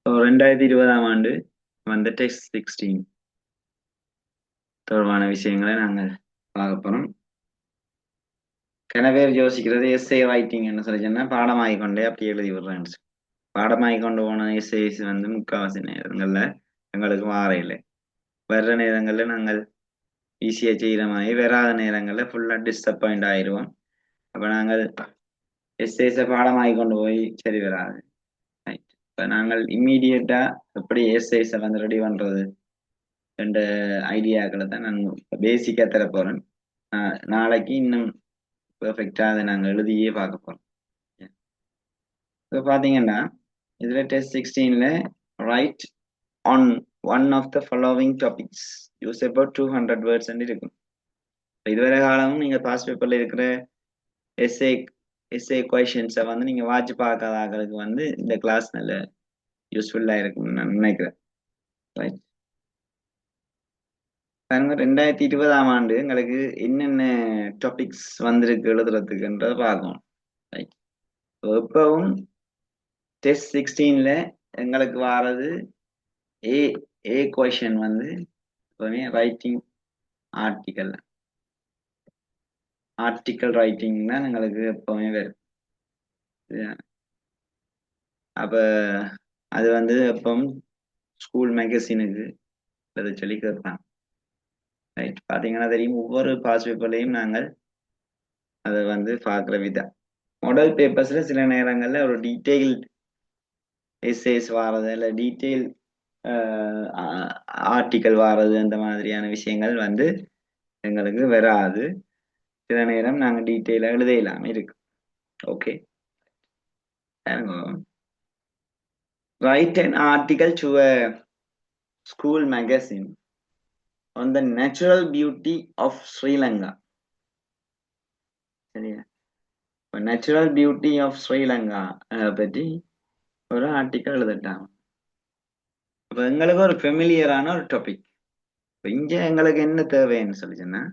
2020ஆம் ஆண்டு வந்த டெஸ்ட் 16 தொடர்பான விஷயங்களை நாங்கள் பார்க்க போறோம். கன பேர் யோசிக்கிறது எஸ்ஏ ரைட்டிங்னு சொல்லி சொன்னா பாடமாகி கொண்டே அப்படி எழுதி விடுறேன். பாடமாகி கொண்டு போன எஸ்ஏஸ் வந்து முக்காவாசி நேரங்கள்ல எங்களுக்கு வார இல்லை. வர்ற நேரங்கள்ல நாங்கள் ஈஸியா செய்யற மாதிரி, வராத நேரங்கள்ல ஃபுல்லா டிசப்பாயிண்ட் ஆயிடுவோம். அப்ப நாங்கள் எஸ்ஏஸை பாடமாகி கொண்டு போய் சரி வராது. இப்ப நாங்கள் இம்மீடியட்டா எப்படி எஸ்ஏஸை வந்து ரெடி பண்றது ரெண்டு ஐடியாக்களை தான் நான் பேசிக்கா தர போறேன். நாளைக்கு இன்னும் பெர்ஃபெக்டா அதை நாங்கள் எழுதியே பார்க்க போறோம். இப்போ பாத்தீங்கன்னா இதுல டெஸ்ட் 16ல write on one of the following topics use about 200 words இருக்கும். இதுவரை காலமும் நீங்க பாஸ் பேப்பர்ல இருக்கிற எஸ்ஏ எஸ்ஏ கொஷின்ஸை வந்து நீங்க வாட்ச் பார்க்காத ஆக்களுக்கு வந்து இந்த கிளாஸ் நல்ல யூஸ்ஃபுல்லா இருக்கும்னு நான் நினைக்கிறேன். ரைட், 2020ஆம் ஆண்டு எங்களுக்கு என்னென்ன டாபிக்ஸ் வந்திருக்கு எழுதுறதுக்குன்றத பார்க்கணும். ரைட், எப்பவும் டெஸ்ட் 16ல எங்களுக்கு வாரது ஏ ஏ கொஷின் வந்து எப்பவுமே ரைட்டிங் ஆர்டிக்கல் ரைட்டிங் தான் எங்களுக்கு எப்பவுமே வரும். அப்ப அது வந்து எப்பவும் ஸ்கூல் மேகசினுக்கு அதை சொல்லி கேட்பாங்க. ரைட், பாத்தீங்கன்னா தெரியும் ஒவ்வொரு பாஸ் பேப்பர்லையும் நாங்கள் அதை வந்து பார்க்குற விதம். மாடல் பேப்பர்ஸ்ல சில நேரங்கள்ல ஒரு டீட்டெயில் எஸ்ஏஸ் வாரது இல்லை டீட்டெயில் ஆர்டிக்கல் வாரது அந்த மாதிரியான விஷயங்கள் வந்து எங்களுக்கு வராது. சில நேரம் நாங்க டீட்டெயிலா எழுத இல்லாம இருக்கு. Okay, write an article to a school magazine on the natural beauty of Sri Lanka. சரியா, நேச்சுரல் பியூட்டி ஆஃப் ஸ்ரீலங்கா பற்றி ஒரு ஆர்டிக்கல் எழுதட்டாங்க. அப்ப எங்களுக்கு ஒரு ஃபெமிலியரான ஒரு டாபிக். இங்க எங்களுக்கு என்ன தேவைன்னு சொல்லிச்சுன்னா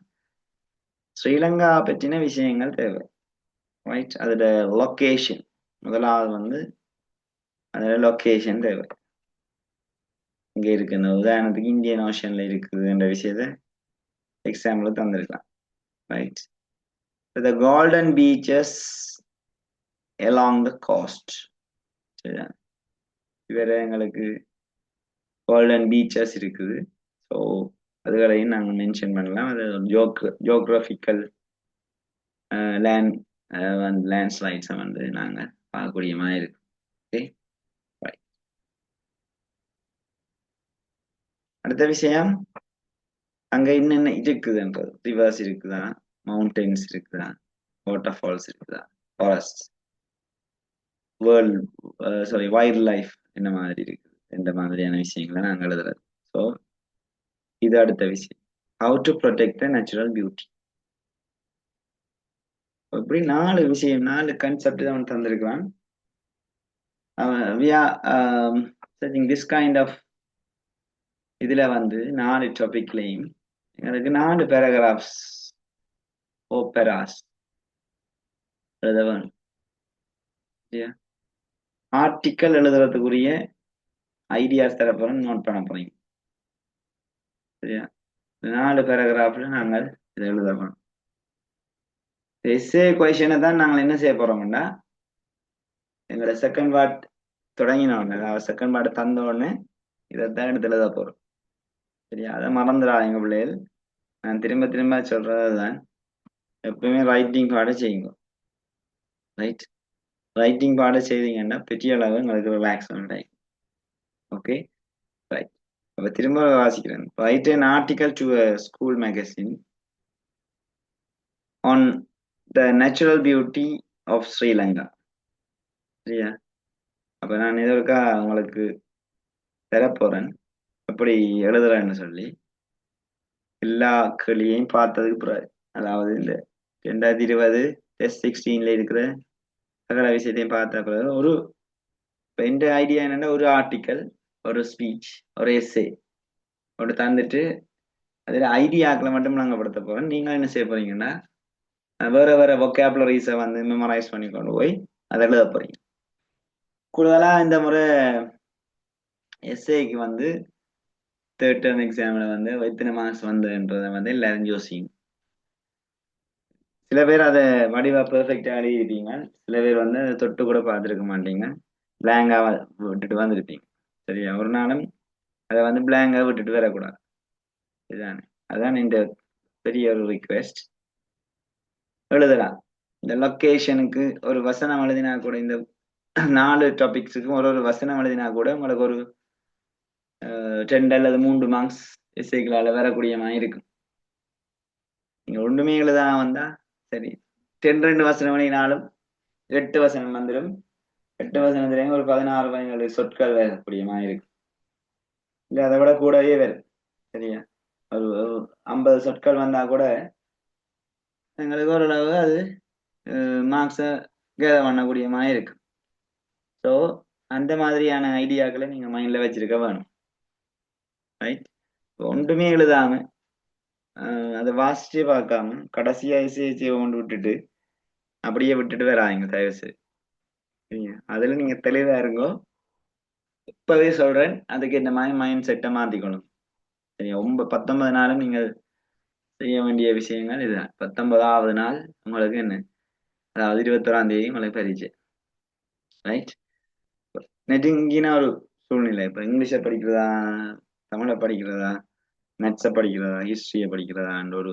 ஸ்ரீலங்கா பற்றின விஷயங்கள் தேவை. ரைட், அதோட லொக்கேஷன் முதலாவது வந்து அதோட லொக்கேஷன் தேவை. இங்க இருக்குன்னு உதாரணத்துக்கு இந்தியன் ஓஷன்ல இருக்குதுன்ற விஷயத்த எக்ஸாம்பிள் தந்திருக்கலாம். Right, the golden beaches along the coast. சரியா, வேற எங்களுக்கு கோல்டன் பீச்சஸ் இருக்குது. ஸோ அதுகளையும் நாங்கள் மென்ஷன் பண்ணலாம். அது ஜியோகிராபிக்கல் லேண்ட்ஸ்லைட்ஸை வந்து நாங்கள் பார்க்கக்கூடிய மாதிரி இருக்கு. ஓகே, அடுத்த விஷயம் அங்க என்னென்ன இருக்குதுன்றது. ரிவர்ஸ் இருக்குதா, மவுண்டன்ஸ் இருக்குதா, வாட்டர் ஃபால்ஸ் இருக்குதா, ஃபாரஸ்ட், வைல்ட் லைஃப் என்ன மாதிரி இருக்குது, இந்த மாதிரியான விஷயங்களை நாங்கள் எழுதுறது. ஸோ இது அடுத்த விஷயம். How to protect the natural beauty. இப்படி 4 விஷயம் 4 கன்செப்ட் அவன் தந்திருக்கிறான். திஸ் கைண்ட் ஆஃப் இதுல வந்து 4 டாபிக்லையும் எங்களுக்கு 4 பேராகிராஃப்ஸ் ஓபெராஸ் எழுத வேணும். ஆர்டிக்கல் எழுதுறதுக்குரிய ஐடியாஸ் தரப்போறோம், நோட் பண்ண போறீங்க. சரியா, 4 பேராகிராஃப்ல நாங்கள் இதை எழுதணும். எஸ்ஏ கொஷனை தான் நாங்கள் என்ன செய்ய போறோம்னா எங்களோட செகண்ட் பார்ட் தொடங்கின உடனே, அதாவது செகண்ட் பார்ட் தந்த உடனே இதைத்தான் எடுத்து எழுத போறோம். சரியா, அதை மறந்துடாதீங்க பிள்ளைகள். நான் திரும்ப திரும்ப சொல்றதுதான், எப்பவுமே ரைட்டிங் பாட செய்யுங்க. ரைட், ரைட்டிங் பாட செய்தீங்கன்னா பெரிய அளவு உங்களுக்கு ரிலாக்ஸ் டைம். Okay, right. அப்ப திரும்ப வாசிக்கிறேன். Right an article to a school magazine on the natural beauty of Sri Lanka. சரியா, அப்ப நான் இதற்கா உங்களுக்கு தரப்போறேன் எப்படி எழுதுறேன்னு சொல்லி எல்லா கேள்வியையும் பார்த்ததுக்கு பிறகு, அதாவது இந்த 2020 டெஸ்ட் 16ல இருக்கிற சகல விஷயத்தையும் பார்த்த பிறகு ஒரு எந்த ஐடியா என்னன்னா ஒரு ஆர்டிக்கல், ஒரு ஸ்பீச், ஒரு எஸ்ஏ ஒரு தந்துட்டு அதில் ஐடியாக்களை மட்டும் நாங்கள் படுத்த போறோம். நீங்க என்ன செய்ய போறீங்கன்னா வேற வேற வொக்காபுலரிஸை வந்து மெமரைஸ் பண்ணி கொண்டு போய் அதை எழுத போறீங்க. கூடுதலா இந்த முறை எஸ்ஏக்கு வந்து தேர்ட் டேர்ம் எக்ஸாம்ல வந்து எத்தனை மார்க்ஸ் வந்ததுன்றதை வந்து எல்லாரும் யோசிக்கும். சில பேர் அதை வடிவா பெர்ஃபெக்டா எழுதிருப்பீங்க, சில பேர் வந்து அதை தொட்டு கூட பார்த்துருக்க மாட்டீங்க, பிளாங்கா விட்டுட்டு வந்திருப்பீங்க. சரியா? ஒரு நாளும் அதை வந்து பிளாங்கா விட்டுட்டு வரக்கூடாது. இதுதானே, அதான் இந்த பெரிய ஒரு ரிக்வெஸ்ட். எழுதலாம். இந்த லொக்கேஷனுக்கு ஒரு வசனம் எழுதினா கூட, இந்த 4 டாபிக்ஸுக்கும் ஒரு ஒரு வசனம் எழுதினா கூட உங்களுக்கு ஒரு 2 அல்லது 3 மார்க்ஸ் எஸ்ஐக்களால வரக்கூடிய மாதிரி இருக்கும். நீங்க ஒன்றுமே எழுதாம வந்தா சரி, 2 வசனம் எழுதினாலும் 8 வசனம் வந்துடும். 8 வசனத்துலேயும் ஒரு 16-17 சொற்கள் வரக்கூடிய மாதிரி இருக்கும். இல்ல அதை விட கூடவே வரும். சரியா? ஒரு 50 சொற்கள் வந்தா கூட எங்களுக்கு ஓரளவு அது மார்க்ஸை கேதர் பண்ணக்கூடிய மாதிரி இருக்கும். ஸோ அந்த மாதிரியான ஐடியாக்களை நீங்க மைண்ட்ல வச்சிருக்க வேணும். ரைட்? ஒன்றுமே எழுதாம அதை வாசிச்சே பார்க்காம கடைசியா இசையை கொண்டு விட்டுட்டு அப்படியே விட்டுட்டு வராங்க தயவு செய்து. சரியா? அதுல நீங்க தெளிவா இருங்கோ. இப்பவே சொல்றேன், அதுக்கு இந்த மாதிரி மைண்ட் செட்டை மாத்திக்கணும். சரியா? 19 நாளும் நீங்கள் செய்ய வேண்டிய விஷயங்கள் இதுதான். 19வது நாள் உங்களுக்கு என்ன, அதாவது 21ஆம் தேதி உங்களுக்கு பரீட்சை. ரைட்? நெருங்கின ஒரு சூழ்நிலை. இப்ப இங்கிலீஷை படிக்கிறதா, தமிழை படிக்கிறதா, மேத்ஸை படிக்கிறதா, ஹிஸ்டரியை படிக்கிறதான்ற ஒரு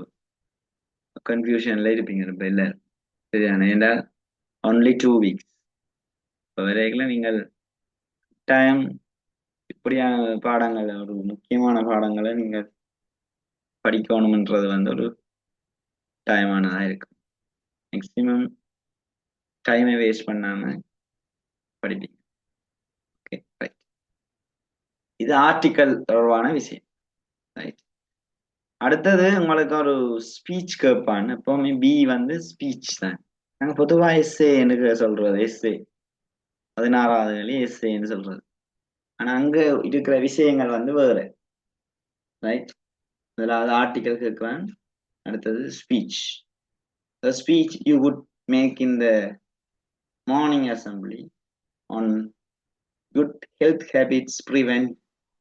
கன்ஃபியூஷன்ல இருப்பீங்க இப்ப இல்ல. சரியான, ஏண்டா ஒன்லி 2 வீக்ஸ். இப்போ வரைக்கும் நீங்கள் டைம் இப்படியான பாடங்கள், ஒரு முக்கியமான பாடங்களை நீங்கள் படிக்கணும்ன்றது வந்து ஒரு டைமானதா இருக்கு. மேக்சிமம் டைமை வேஸ்ட் பண்ணாம படிப்பீங்க. Okay, right. இது ஆர்டிக்கல் தொடர்பான விஷயம். ரைட். அடுத்தது உங்களுக்கு ஒரு ஸ்பீச் கேட்பான். எப்பவுமே பி வந்து ஸ்பீச் தான். நாங்க பொதுவா எஸ்ஏ எனக்கு சொல்றது, எஸ்ஏ 16வது வழி எஸ்ஏன்னு சொல்றது. ஆனா அங்க இருக்கிற விஷயங்கள் வந்து வேற. ரைட்? முதலாவது ஆர்டிக்கல் கேட்குவேன், அடுத்தது speech. The speech you would make in the morning assembly on good health habits prevent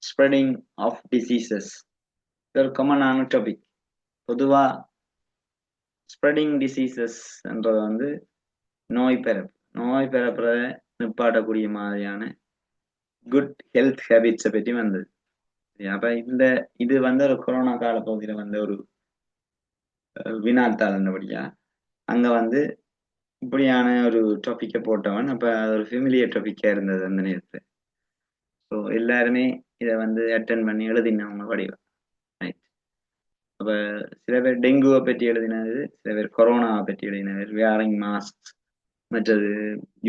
spreading of diseases. இது ஒரு காமனான டாபிக். பொதுவா ஸ்ப்ரெடிங் டிசீசஸ் என்றது வந்து நோய் பரப்புறத நிப்பாட்டக்கூடிய மாதிரியான குட் ஹெல்த் ஹேபிட்ஸை பற்றி வந்தது. அப்ப இது வந்து ஒரு கொரோனா கால பகுதியில் வந்த ஒரு வினாத்தாள் இருந்தபடியா அங்க வந்து இப்படியான ஒரு டாபிக்கை போட்டவன். அப்ப அது ஒரு ஃபெமிலியர் டாபிக்கா இருந்தது அந்த நேரத்தில். ஸோ எல்லாருமே இதை வந்து அட்டன் பண்ணி எழுதினவங்க வடிவம். ரைட்? அப்ப சில பேர் டெங்குவை பற்றி எழுதினது, சில பேர் கொரோனாவை பற்றி எழுதினது, வேரிங் மாஸ்க், மற்றது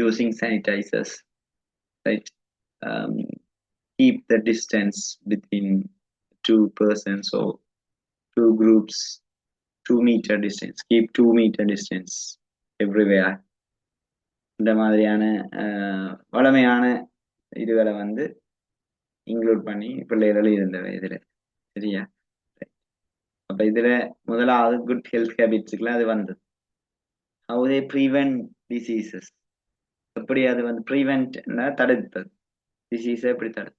using sanitisers. Right? Keep the distance between 2 persons or 2 groups, 2 meter distance, keep 2 meter distance everywhere. இந்த மாதிரியான வளமையான இதுகளை வந்து இன்க்ளூட் பண்ணி பிள்ளைகள் இருந்தவை இதுல. சரியா? அப்ப இதுல முதலாவது குட் ஹெல்த் ஹேபிட்ஸ்க்குலாம் அது வந்தது. ஹவு தே ப்ரிவென்ட் டிசீசஸ், எப்படி அது வந்து ப்ரிவென்ட் தடுப்பது, டிசீஸை எப்படி தடுப்பு,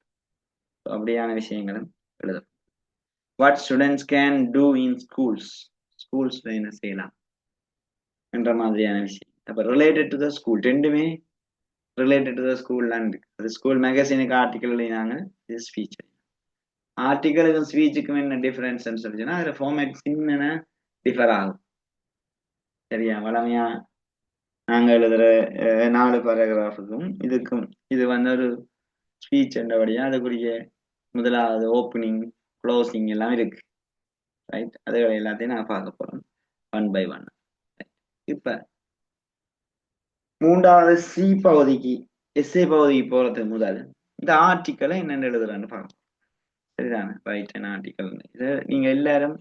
அப்படியான விஷயங்களும் எழுதும். What students can do in schools, ஸ்கூல்ஸ்ல என்ன செய்யலாம் என்ற மாதிரியான விஷயம். அப்ப ரிலேட்டட் டு த ஸ்கூல், ரெண்டுமே ரிலேட்டட் டு த ஸ்கூல்லாம் இருக்கு. அது ஸ்கூல் மேகசினுக்கு ஆர்டிக்கல் எழுதினாங்க, இது ஸ்பீச். ஆர்டிக்கலுக்கும் ஸ்பீச்சுக்கும் என்ன டிஃபரன்ஸ் சொல்லிச்சுன்னா அதுல ஃபார்மேட் சின்ன டிஃபர் ஆகும். சரியா? வளமையா நாங்க எழுதுற 4 பேராகிராஃபுக்கும் இதுக்கும் இது வந்து ஒரு ஸ்பீச் என்றபடியா அதுக்குரிய முதலாவது ஓப்பனிங், க்ளோசிங் எல்லாம் இருக்கு. ரைட்? அதுகளை எல்லாத்தையும் நான் பார்க்க போறோம் ஒன் பை ஒன். இப்ப 3வது சி பகுதிக்கு, எஸ்ஏ பகுதிக்கு போறதுக்கு முதல் இந்த ஆர்டிக்கலை என்னென்ன எழுதுறான்னு பார்க்கணும். சரிதானே? ரைட். என்ன ஆர்டிக்கல் இது நீங்க எல்லாரும்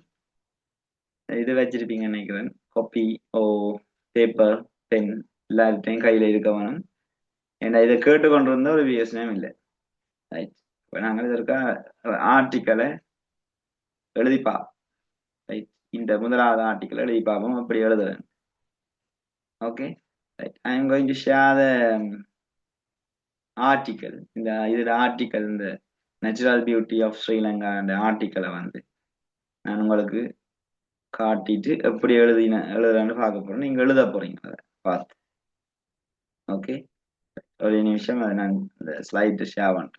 இது வச்சிருப்பீங்கன்னு நினைக்கிறேன். காப்பி ஓ பேப்பர், பென் எல்லார்ட்டையும் கையில இருக்க வேணும். ஏன்னா இதை கேட்டுக்கொண்டிருந்த ஒரு யோசனையும் இல்லை. ரைட்? இப்போ நாங்கள் இதற்கா ஆர்டிக்கலை எழுதிப்பா. ரைட்? இந்த முதலாவது ஆர்டிக்கல் எழுதி பார்ப்போம் அப்படி எழுதுறேன். Okay, right. I am going to share the article இதுல ஆர்டிக்கல் இந்த நேச்சுரல் பியூட்டி ஆஃப் ஸ்ரீலங்கா அந்த ஆர்டிக்கலை வந்து நான் உங்களுக்கு காட்டிட்டு எப்படி எழுதுறேன்னு பார்க்க போறோம். நீங்க எழுத போறீங்க அதை பார்த்து. ஓகே, ஒரு நிமிஷம் அதை நான் இந்த ஸ்லைட் ஷேர் பண்றேன்.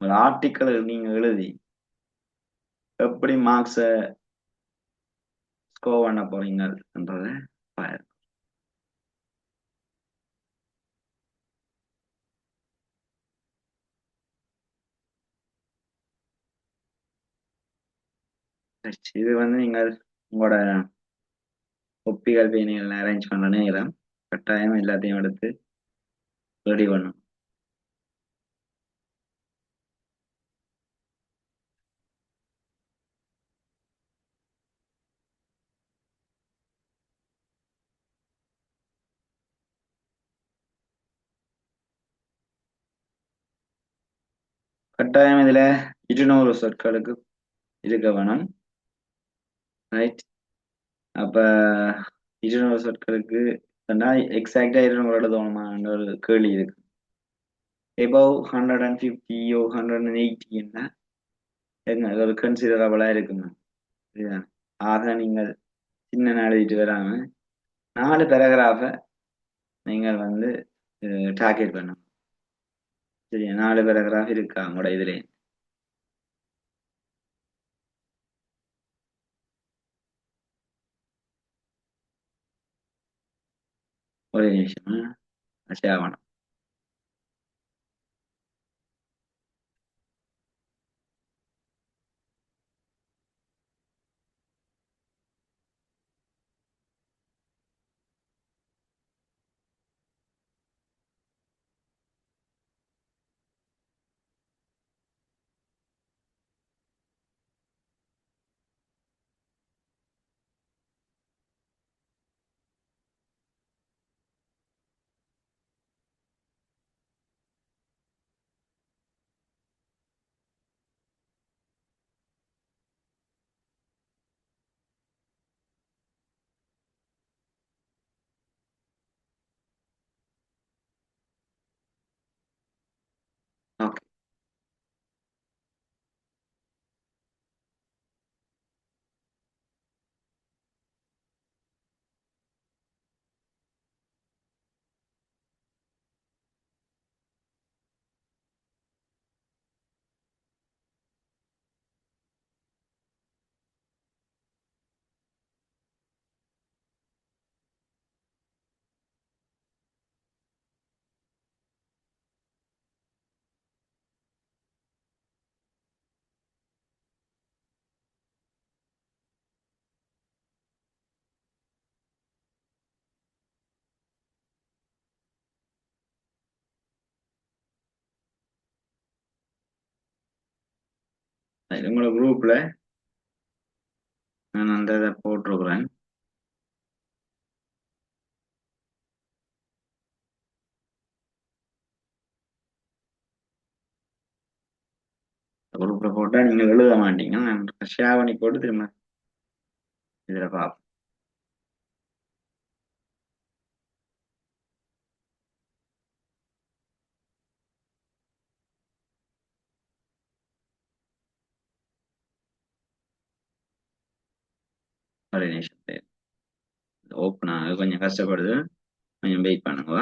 ஒரு ஆர்டிக்கல் நீங்க எழுதி எப்படி மார்க்ஸை ஸ்கோர் பண்ண போறீங்கன்றத பாரு. இது வந்து நீங்கள் உங்களோட ஒப்பிகள் பேணிகள் அரேஞ்ச் பண்ண நேரம் கட்டாயம் எல்லாத்தையும் எடுத்து ரெடி பண்ணும். கட்டாயம் இதுல 200 சொற்களுக்கு இருக்க வேணும். ரைட். அப்ப 200 சொற்களுக்கு எக்ஸாக்டா 200 எழுதணுமான்ற ஒரு கேள்வி இருக்கு. எபவ் 150 180 என்ன ஒரு கன்சிடரபிளா இருக்குங்க. சரிதான். ஆக நீங்கள் சின்ன எழுதிட்டு வராம 4 பேராகிராஃப நீங்கள் வந்து டார்கெட் பண்ணணும். சரியா, 4 பேராகிராஃப் இருக்கா உங்களோட இதுல? ஒரே நிமிஷம் சேவனம். ஓகே, உங்களோட குரூப்ல நான் அந்த இதை போட்டிருக்கிறேன். குரூப்ல போட்டா நீங்க எழுத மாட்டீங்க. நான் ஷேர் பண்ணி போட்டு திரும்ப இதுல பார்ப்போம். ஒரே நிமிஷம் ஓப்பன் ஆக கொஞ்சம் கஷ்டப்படுது. கொஞ்சம் வெயிட் பண்ணுங்க.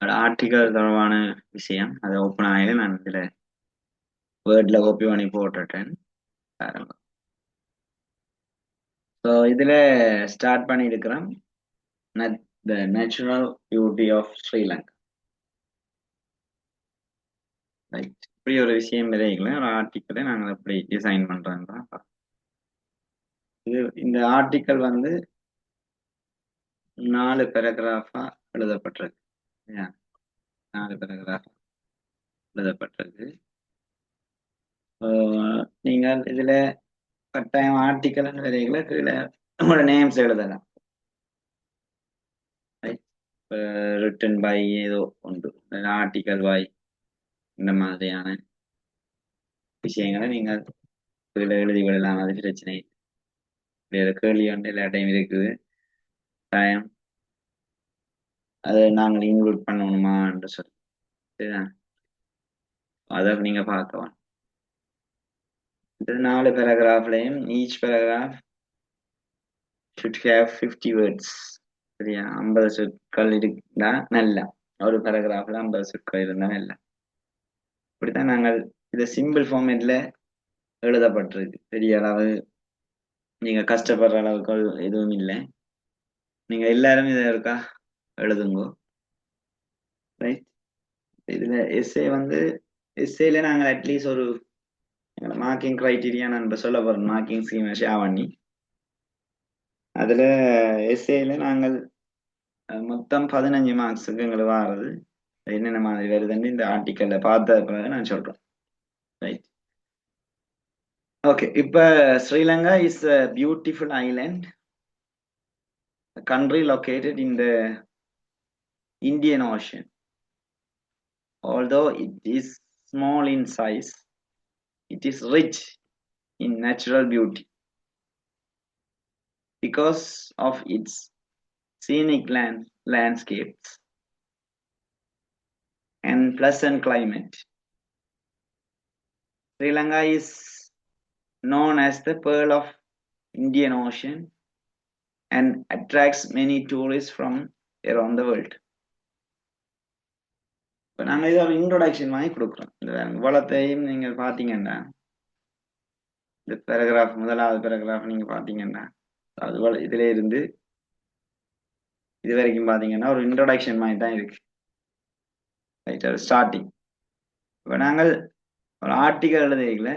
ஒரு ஆர்டிகல் தொடர்பான விஷயம் அதை ஓப்பன் ஆகி நான் இதில் வேர்ட்ல காப்பி பண்ணி போட்டுட்டேன் பாருங்க. ஸோ இதில் ஸ்டார்ட் பண்ணியிருக்கிறோம் the natural beauty of Sri Lanka. Right, இப்படி ஒரு விஷயம் விதைகளை ஒரு ஆர்டிக்கலை நாங்கள் எப்படி டிசைன் பண்ணுறோம். இந்த ஆர்டிக்கல் வந்து 4 பேராகிராஃபா எழுதப்பட்டிருக்கு. 4 பேராகிராஃப் எழுதப்பட்டிருக்கு. நீங்கள் இதுல கட்டாயம் ஆர்டிக்கல் விதைகளை கீழே உங்களோட நேம்ஸ் எழுதலாம். ரிட்டன் பை ஏதோ உண்டு, ஆர்டிக்கல் பை, இந்த மாதிரியான விஷயங்களை நீங்கள் கீழே எழுதி விடலாம். அது பிரச்சனை கேள்வி வந்து எல்லா டைம் இருக்குது. டைம் அதை நாங்கள் இன்க்ளூட் பண்ணணுமா என்று சொல்லி அதை நீங்க பார்க்கலாம். இந்த 4 பேராகிராஃப்லையும் each paragraph should have 50 words. சரியா, 50 சொற்கள் இருந்தா நல்லா. ஒரு பேராகிராஃப்ல 50 சொற்கள் இருந்தா நல்லா. இப்படித்தான் நாங்கள் இதை சிம்பிள் ஃபார்மேட்ல எழுதப்பட்டிருக்கு. பெரிய அளவு நீங்க கஷ்டப்படுற அளவுக்கு எதுவும் இல்லை. நீங்க எல்லாரும் இதை இருக்கா எழுதுங்கோ. ரைட், இதுல எஸ்ஏ வந்து எஸ்ஏல நாங்கள் அட்லீஸ்ட் ஒரு மார்க்கிங் கிரைட்டீரியா நான் சொல்ல போறோம். மார்க்கிங் ஸ்கீம் ஷேர் பண்ணி அதுல எஸ்ஏல நாங்கள் மொத்தம் 15 மார்க்ஸுக்கு எங்களுக்கு வாரது என்னென்ன மாதிரி வருதுன்னு இந்த ஆர்டிக்கல்ல பார்த்த பிறகு நான் சொல்றேன். Right, okay. இப்ப Sri Lanka is a beautiful island, a country located in the Indian Ocean. Although it is small in size, it is rich in natural beauty because of its scenic landscapes and pleasant climate. Sri Lanka is known as the Pearl of Indian Ocean and attracts many tourists from around the world. இப்போ நாங்கள் இதை ஒரு introduction வாங்கி கொடுக்குறோம். இந்த வளத்தையும் நீங்கள் பார்த்தீங்கன்னா இந்த பேராகிராஃப், முதலாவது பேராகிராஃப் நீங்க பார்த்தீங்கன்னா அது இதுல இருந்து இது வரைக்கும் பார்த்தீங்கன்னா ஒரு இன்ட்ரோடக்ஷன் மாதிரி தான் இருக்கு. ரைட், அது ஸ்டார்டிங். இப்போ நாங்கள் ஒரு ஆர்டிகல் எழுதிக்கல,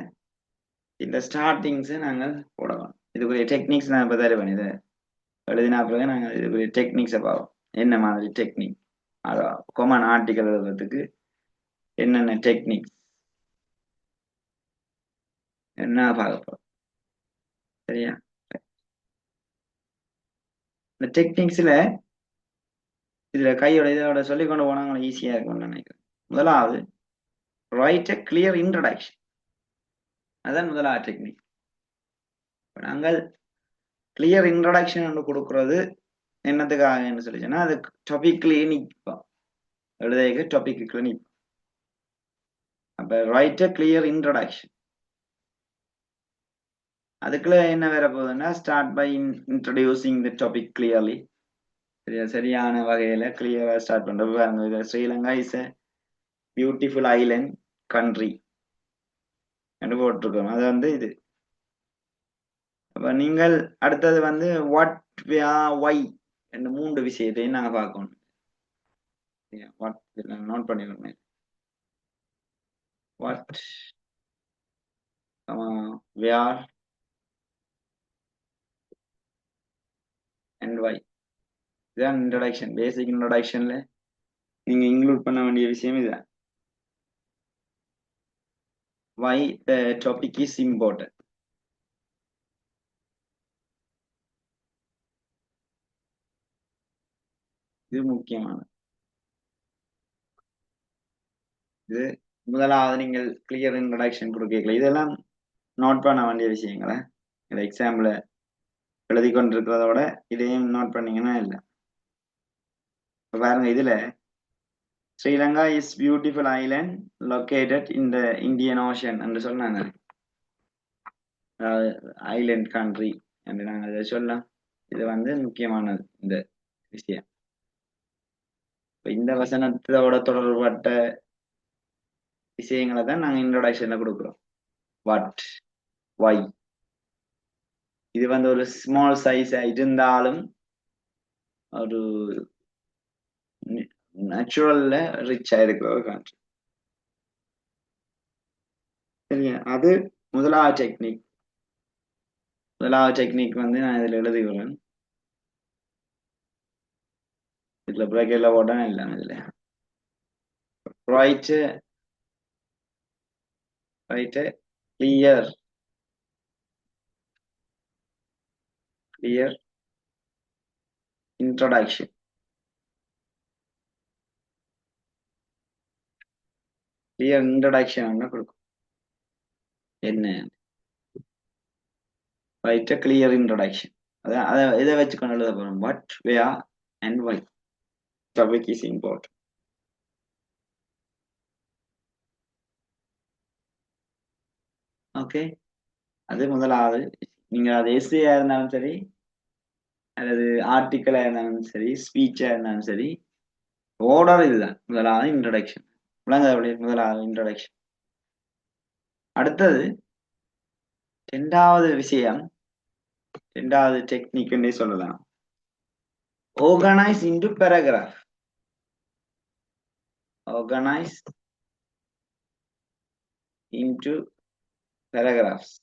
இந்த ஸ்டார்டிங்ஸை நாங்கள் போடலாம். இதுக்குரிய டெக்னிக்ஸ் நான் இப்போ தருவேன். இதை எழுதினா பிறகு நாங்கள் இதுக்குரிய டெக்னிக்ஸை பார்ப்போம். என்ன மாதிரி டெக்னிக், அதான் கொமன் ஆர்டிகல் எழுதுறதுக்கு என்னென்ன டெக்னிக்ஸ் என்ன பார்க்க போறோம். சரியா, இந்த டெக்னிக்ஸ்ல இதுல கையோட இதோட சொல்லி கொண்டு போனா ஈஸியா இருக்கும்னு நினைக்கிறேன். முதலாவது, ரைட் a clear introduction. அதான் முதலாவது டெக்னிக். நாங்கள் கிளியர் இன்ட்ரடக்ஷன் ஒன்று கொடுக்கறது என்னத்துக்காக சொல்லிச்சுன்னா, அது டாபிக்லயே நிற்போம். எழுதைக்கு டாபிக்கு நிற்போம். அப்ப ரைட் a clear introduction. அதுக்குள்ள என்ன வேற போகுதுன்னா, start by introducing the topic clearly. சரியான வகையில கிளியரா ஸ்டார்ட் பண்றது பாருங்க. Sri Lanka is a beautiful island country என்று போட்டிருக்கோம். அது வந்து இது. அப்ப நீங்கள் அடுத்தது வந்து வாட், வை என்ற 3 விஷயத்தையும் நாங்க பார்க்கணும். வாட் நோட் பண்ணிக்கணும். What, where and why. இதுதான் இன்ட்ரோடக்ஷன். பேசிக் இன்ட்ரோடக்ஷன்ல நீங்க இன்க்ளூட் பண்ண வேண்டிய விஷயம் இதுதான். வை த டாபிக் இஸ் இம்பார்ட்டன்ட். இது முக்கியமானது. இது முதலாவது நீங்கள் கிளியர் இன்ட்ரோடக்ஷன் கொடுக்கல. இதெல்லாம் நோட் பண்ண வேண்டிய விஷயங்களை இந்த எக்ஸாம்பிள் எழுதி கொண்டிருக்கிறதோட இதையும் நோட் பண்ணீங்கன்னா இல்லை. இப்போ பாருங்க, இதுல Sri Lanka is beautiful Island located in the Indian ocean என்று சொன்னாங்க. அதாவது ஐலண்ட் கண்ட்ரி என்று நாங்கள் இதை சொல்லலாம். இது வந்து முக்கியமானது இந்த விஷயம். இந்த வசனத்தோட தொடர்பட்ட விஷயங்களை தான் நாங்க இன்ட்ரோடக்ஷன்ல கொடுக்குறோம். வாட், வை. இது வந்து ஒரு ஸ்மால் சைஸா இருந்தாலும் ஒரு நேச்சுரல்ல ரிச்சா இருக்கிற ஒரு கான்செப்ட். சரியா? அது முதலாவது டெக்னிக். முதலாவது டெக்னிக் வந்து நான் இதுல எழுதிக்கிறேன். இதுல பிரேக்கெட்ல போட்டா இல்லை இதுல right clear introduction. Clear introduction கொடுக்கும். என்ன ரைட் கிளியர் introduction. அதை இதை வச்சு கொண்டு எழுத போறோம். What, where and why. Topic is important. Okay, அது முதலாவது. நீங்க அது எஸ்ஏயா இருந்தாலும் சரி, அல்லது ஆர்டிக்கலா இருந்தாலும் சரி, ஸ்பீச்சா இருந்தாலும் சரி, ஓர்டர் இதுதான். முதலாவது இன்ட்ரடக்ஷன். முதலாவது இன்ட்ரடக்ஷன். அடுத்தது இரண்டாவது விஷயம், இரண்டாவது டெக்னிக்னே சொல்லலாம். Organise into paragraph. Organise into paragraphs.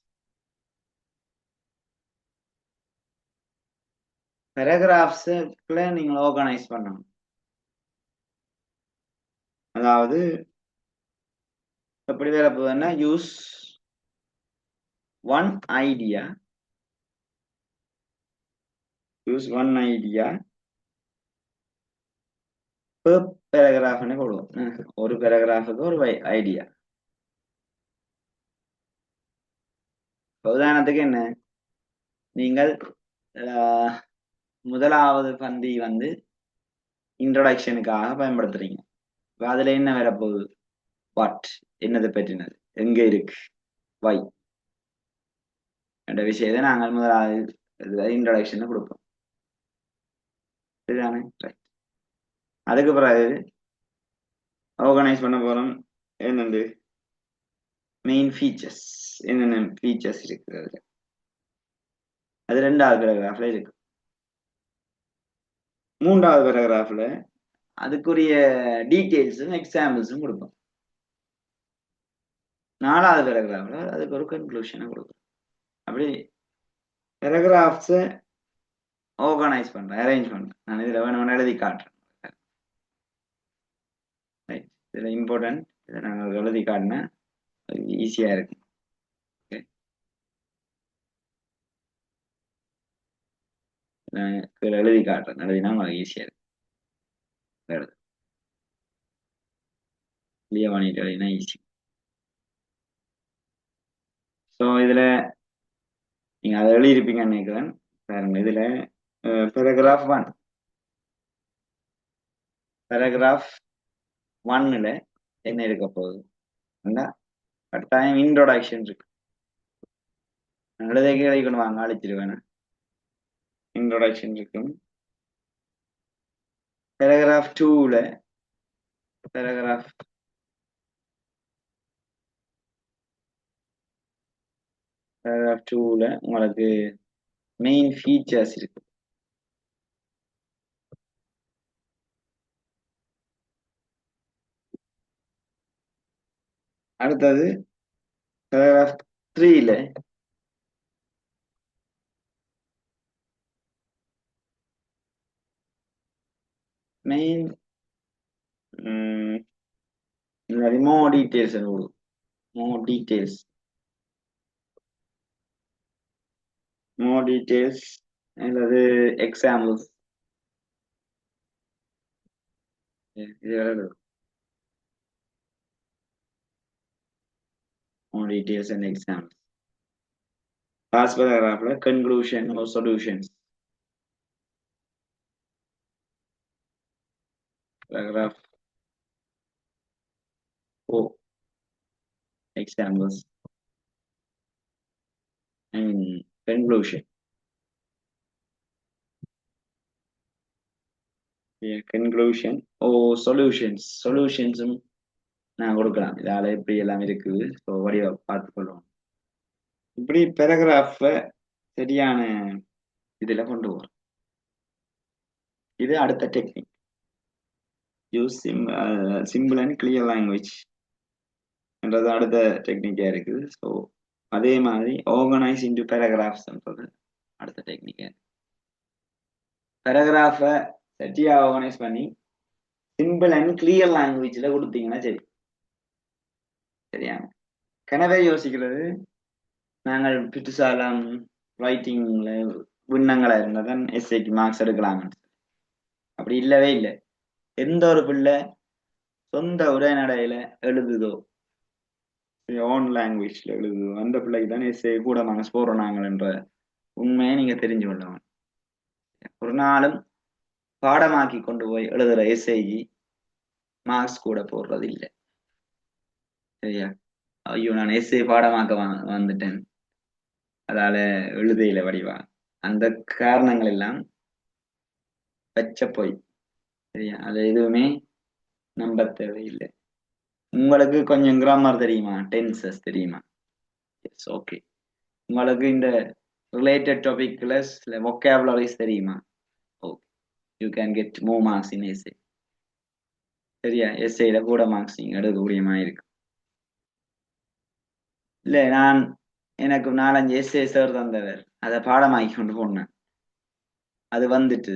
பேராகிராஃப்ஸ்ல நீங்க ஆர்கனைஸ் பண்ணணும். அதாவது எப்படி வேலை போகுதுன்னா, யூஸ் ஒன் ஐடியா பெர் பேராகிராஃப்னு போடுவோம். ஒரு பேராகிராஃபுக்கு ஒரு ஐடியா. உதாரணத்துக்கு என்ன, நீங்கள் முதலாவது பந்தி வந்து இன்ட்ரோடக்ஷனுக்காக பயன்படுத்துறீங்க. அதுல என்ன வரப்போகுது? வாட், என்னதை பற்றினது, எங்க இருக்கு, வை என்ற விஷயத்தை நாங்கள் முதலாவது இன்ட்ரோடக்ஷன் கொடுப்போம். சரிதானே? அதுக்கு பிறகு ஆர்கனைஸ் பண்ண போறோம். என்னது மெயின் ஃபீச்சர்ஸ், என்னென்ன ஃபீச்சர்ஸ் இருக்கு அது ரெண்டாவது பேராகிராஃப்ல இருக்கு. மூன்றாவது பேராகிராஃப்ல அதுக்குரிய டீட்டெயில்ஸும் எக்ஸாம்பிள்ஸும் கொடுப்போம். நாலாவது பேராகிராஃப்ல அதுக்கு ஒரு கன்க்ளூஷனை கொடுப்போம். அப்படி பேராகிராஃப்ஸை ஆர்கனைஸ் பண்றேன், அரேஞ்ச் பண்றேன். நான் இதுல வேணும் எழுதி காட்டுறேன். இதுல இம்பார்ட்டன்ட், இதை நாங்கள் எழுதி காட்டினா ஈஸியா இருக்கு. நான் எழுதி காட்டுறேன், எழுதினா உங்களுக்கு ஈஸியா இருக்கு. கிளியர் பண்ணிட்டு எழுதினா ஈஸி. ஸோ இதுல நீங்க அதை எழுதியிருப்பீங்கன்னு நினைக்கிறேன். பாருங்க, இதுல பேராகிராஃப் 1, பேராகிராஃப் 1ல என்ன இருக்க போகுது? கட்டாயம் இன்ட்ரோடக்ஷன் இருக்கு. எழுதி கொண்டு வாங்க, அழிச்சிருவேன். இன்ட்ரோடக்ஷன் இருக்கும். பேராகிராஃப் 2ல பேராகிராஃப் பேராகிராஃப் 2ல உங்களுக்கு மெயின் ஃபீச்சர்ஸ் இருக்கு. அடுத்தது பேராகிராஃப் 3ல மெயின் more details கொடுக்கும். more details அல்லது examples. more details and examples. Last paragraphல conclusion or solutions. Paragraph 4 examples and conclusion. Conclusion or சொல்யூஷன்ஸும் நான் கொடுக்கலாம். இதால எப்படி எல்லாம் இருக்குது, ஸோ வடிவ பார்த்துக்கொள்வோம். இப்படி பேராகிராஃப சரியான இதுல கொண்டு வரும். இது அடுத்த technique. Use simple and clear language என்றது அடுத்த டெக்னிக்கா இருக்குது. ஸோ அதே மாதிரி ஆர்கனைஸ் இன்டு பேராகிராஃப்ஸ்ன்றது அடுத்த டெக்னிக்கா. பேராகிராஃபை சரியா ஆர்கனைஸ் பண்ணி சிம்பிள் அண்ட் கிளியர் லாங்குவேஜ்ல கொடுத்தீங்கன்னா சரி. சரியா? கனவே யோசிக்கிறது நாங்கள் பிட்டுசாலாம் ரைட்டிங்ல விண்ணங்களா இருந்தால் எஸ்ஏக்கு மார்க்ஸ் எடுக்கலாங்க. அப்படி இல்லவே இல்லை. எந்த ஒரு பிள்ளை சொந்த உரைநடையில எழுதுதோ, ஓன் லாங்குவேஜ்ல எழுதுதோ, அந்த பிள்ளைக்கு தான் எஸ்ஏ கூட மார்க்ஸ் போடுறோம் நாங்கள் என்ற உண்மையை நீங்க தெரிஞ்சு கொள்ளலாம். ஒரு நாளும் பாடமாக்கி கொண்டு போய் எழுதுற எஸ்ஏக்கு மார்க்ஸ் கூட போடுறது இல்லை. சரியா? ஐயோ நான் எஸ்ஏ பாடமாக்க வந்துட்டேன், அதால எழுதையில வடிவா, அந்த காரணங்கள் எல்லாம் பச்ச போய். சரியா? அது எதுவுமே நம்ப தேவையில்லை. உங்களுக்கு கொஞ்சம் கிராமர் தெரியுமா, டென்சஸ் தெரியுமா? Yes, okay. உங்களுக்கு இந்த ரிலேட்டட் டாபிக்ல சில vocabularies தெரியுமா? ஓகே, you can get more marks in SA. சரியா? எஸ்ஏல கூட மார்க்ஸ் நீங்க எடுக்கக்கூடிய மாதிரி இருக்கு. இல்ல நான் எனக்கு 4-5 எஸ்ஏ சார் தந்தவர், அதை பாடமாக்கி கொண்டு போனேன், அது வந்துட்டு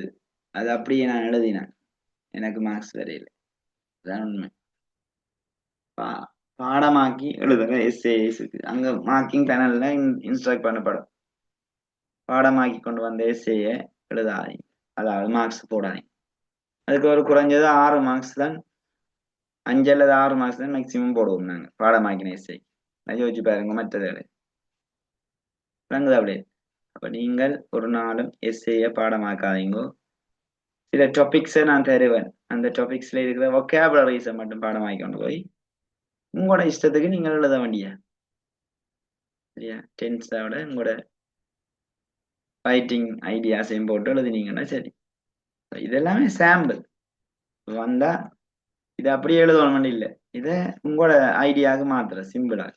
அது அப்படியே நான் எழுதினேன், எனக்கு மார்க்ஸ் வரையில. அதான் உண்மை. பாடமாக்கி எழுதுங்க எஸ்ஏக்கு, அங்க மார்க்கிங் பேனல்ல இன்ஸ்ட்ரக்ட் பண்ணப்படும். பாடமாக்கி கொண்டு வந்த எஸ்ஏய எழுதாதீங்க, அதாவது மார்க்ஸ் போடாதீங்க. அதுக்கு ஒரு குறைஞ்சது 6 மார்க்ஸ் தான், 5 அல்லது 6 மார்க்ஸ் தான் மேக்சிமம் போடுவோம் நாங்க பாடமாக்கின எஸ்ஏ. யோசிச்சு பாருங்க மற்றது விளங்குதா அப்படியே. அப்ப நீங்கள் ஒரு நாளும் எஸ்ஏய பாடமாக்காதீங்கோ. சில டாபிக்ஸை நான் தருவேன், அந்த டாபிக்ஸ்ல இருக்கிற vocabularies மட்டும் பாடமாக்கி கொண்டு போய் உங்களோட இஷ்டத்துக்கு நீங்கள் எழுத வேண்டிய. சரியா? டென்ஸோட உங்களோட ரைட்டிங் ஐடியாஸையும் போட்டு எழுதினீங்கன்னா சரி. இதெல்லாமே சாம்பிள். வந்தா இதை அப்படியே எழுதணும் இல்லை, இதை உங்களோட ஐடியாவுக்கு மாத்திர சிம்பிளாக.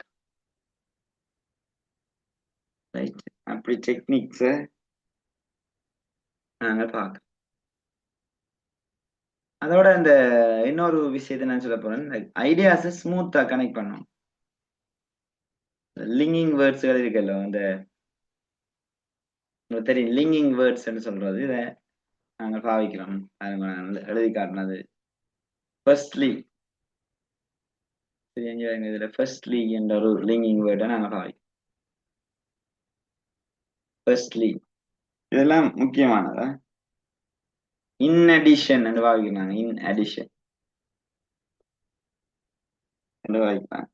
ரைட்? அப்படி டெக்னிக்ஸை நாங்கள் பார்க்க. அதோட இந்த இன்னொரு விஷயத்தை நான் சொல்ல போறேன், ஐடியாஸை ஸ்மூத்தா கனெக்ட் பண்ணணும். லிங்கிங் வேர்ட்ஸ்கள் இருக்கല്ലോ, அந்த உங்களுக்கு தெரியும் லிங்கிங் வேர்ட்ஸ் சொல்றது, இதை நாங்கள் பாவிக்கிறோம். எழுதி காட்டினது ஃபர்ஸ்ட்லி. இதுல ஃபர்ஸ்ட்லி என்ற ஒரு லிங்கிங் வேர்டை நாங்கள் பாவிக்கிறோம். ஃபர்ஸ்ட்லி இதெல்லாம் முக்கியமானதா. இன் அடிஷன் என்று பாவிக்கிறாங்க, இன் அடிஷன் என்று பாவிக்கிறாங்க.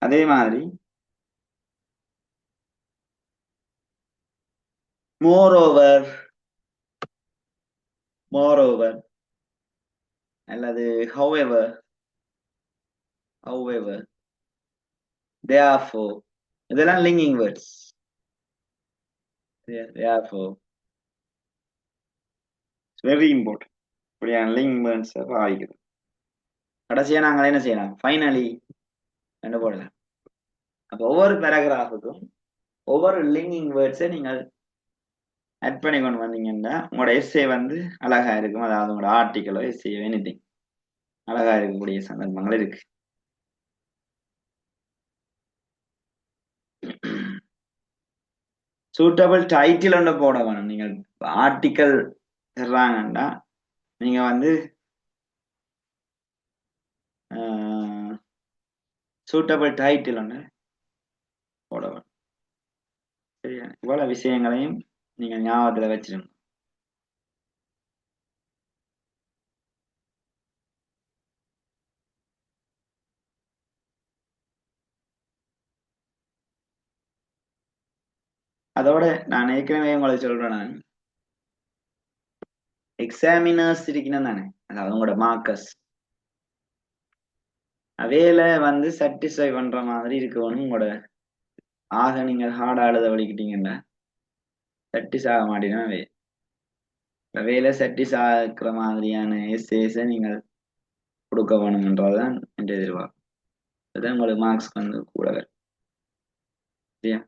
அதே மாதிரி மோரோவர், மோரோவர் அல்லது ஹவெவர், ஹவெவர், therefore இதெல்லாம் linking words. therefore very important. இப்படியான லிங்கிங் வேர்ட்ஸை பாவிக்கிறோம். கடைசியா நாங்கள் என்ன செய்யலாம், ஃபைனலி என்று போடலாம். அப்போ ஒவ்வொரு பேராகிராஃபுக்கும் ஒவ்வொரு லிங்கிங் வேர்ட்ஸை நீங்கள் ஆட் பண்ணி கொண்டு வந்தீங்கன்னா உங்களோட எஸ்ஏ வந்து அழகா இருக்கும். அதாவது உங்களோட ஆர்டிக்கலோ எஸ்ஏயோ எனிதிங் அழகா இருக்கக்கூடிய சந்தர்ப்பங்கள் இருக்கு. சூட்டபிள் டைட்டில் ஒன்று போட வேணும். நீங்கள் ஆர்டிக்கல் தர்றாங்கன்னா நீங்க வந்து சூட்டபிள் டைட்டில் ஒன்று போட வேணும். சரியா? இவ்வளவு விஷயங்களையும் நீங்க ஞாபகத்துல வச்சிருங்க. அதோட நான் ஏற்கனவே உங்களுக்கு சொல்றேன், நான் எக்ஸாமினர்ஸ் இருக்கணும் தானே, அதாவது உங்களோட மார்க்கர்ஸ் அவையில வந்து சாட்டிஸ்ஃபை பண்ற மாதிரி இருக்கணும் உங்களோட. ஆக நீங்கள் ஹார்டா எழுத வலிக்கிட்டீங்கன்னா சட்டிஸ் ஆக மாட்டேன்னா வேலை சட்டிஸ் ஆகிற மாதிரியான எஸ்ஏஸை நீங்கள் கொடுக்க வேணும்ன்றதுதான் என்ற எதிர்பார்ப்பு. அதுதான் உங்களுக்கு மார்க்ஸ் வந்து கூட வரும். சரியா?